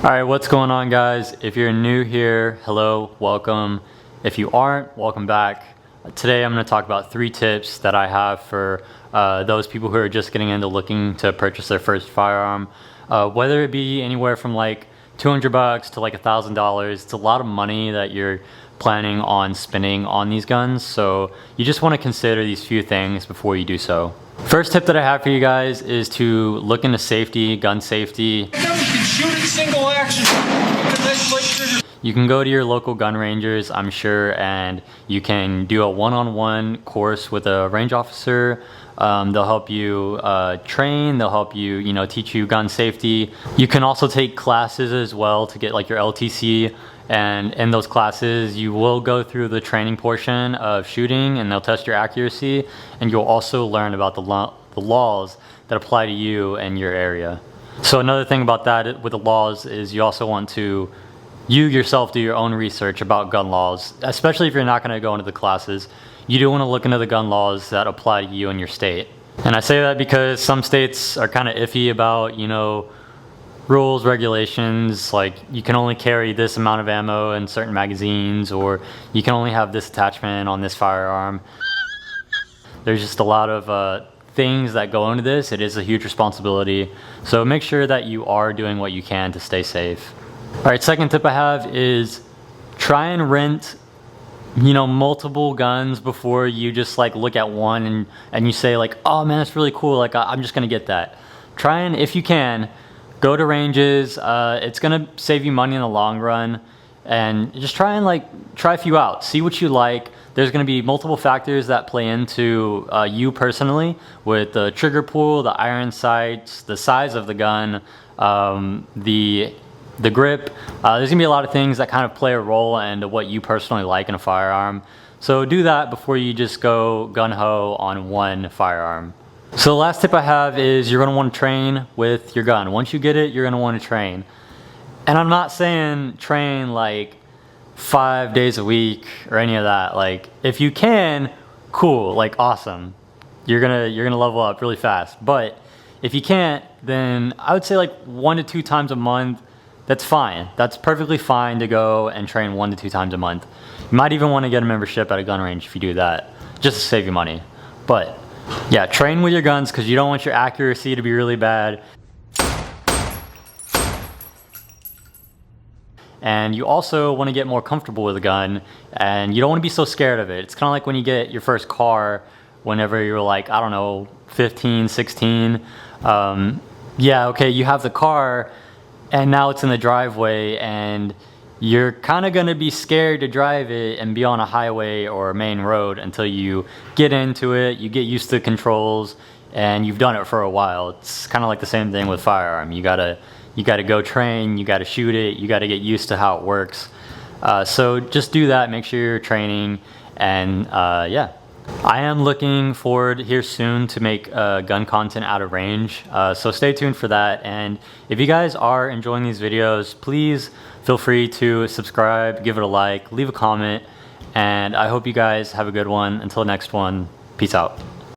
Alright, what's going on, guys? If you're new here, hello, welcome. If you aren't, welcome back. Today I'm going to talk about 3 tips that I have for those people who are just getting into looking to purchase their first firearm. Whether it be anywhere from like $200 to like $1,000, it's a lot of money that you're planning on spending on these guns, so you just want to consider these few things before you do so. First tip that I have for you guys is to look into safety, gun safety. Single action. You can go to your local gun rangers, I'm sure, and you can do a one-on-one course with a range officer. They'll help you train, they'll help you, teach you gun safety. You can also take classes as well to get like your LTC, and in those classes you will go through the training portion of shooting and they'll test your accuracy, and you'll also learn about the laws that apply to you and your area. So another thing about that with the laws is you also want to, you yourself, do your own research about gun laws, especially if you're not going to go into the classes. You do want to look into the gun laws that apply to you and your state. And I say that because some states are kind of iffy about, rules, regulations, like you can only carry this amount of ammo in certain magazines, or you can only have this attachment on this firearm. There's just a lot of things that go into this. It is a huge responsibility, so make sure that you are doing what you can to stay safe. Alright, second tip I have is try and rent multiple guns before you just like look at one and you say like, oh man, that's really cool, like I'm just gonna get that. Try and, if you can, go to ranges. It's gonna save you money in the long run, and just try a few out, see what you like. There's going to be multiple factors that play into you personally, with the trigger pull, the iron sights, the size of the gun, the grip. There's going to be a lot of things that kind of play a role into what you personally like in a firearm. So do that before you just go gun-ho on one firearm. So the last tip I have is you're going to want to train with your gun. Once you get it, you're going to want to train. And I'm not saying train like 5 days a week or any of that. Like if you can, cool, like awesome, you're gonna level up really fast. But if you can't, then I would say like 1 to 2 times a month. That's fine. That's perfectly fine to go and train 1 to 2 times a month. You might even want to get a membership at a gun range if you do that, just to save you money. But yeah, train with your guns, because you don't want your accuracy to be really bad. And you also want to get more comfortable with a gun, and you don't want to be so scared of it. It's kind of like when you get your first car whenever you're like, I don't know, 15, 16. Yeah, okay, you have the car and now it's in the driveway, and you're kind of going to be scared to drive it and be on a highway or a main road until you get into it, you get used to the controls, and you've done it for a while. It's kind of like the same thing with firearm. You gotta go train, you gotta shoot it, you gotta get used to how it works. So just do that, make sure you're training, and yeah. I am looking forward here soon to make gun content out of range, so stay tuned for that. And if you guys are enjoying these videos, please feel free to subscribe, give it a like, leave a comment, and I hope you guys have a good one. Until next one, peace out.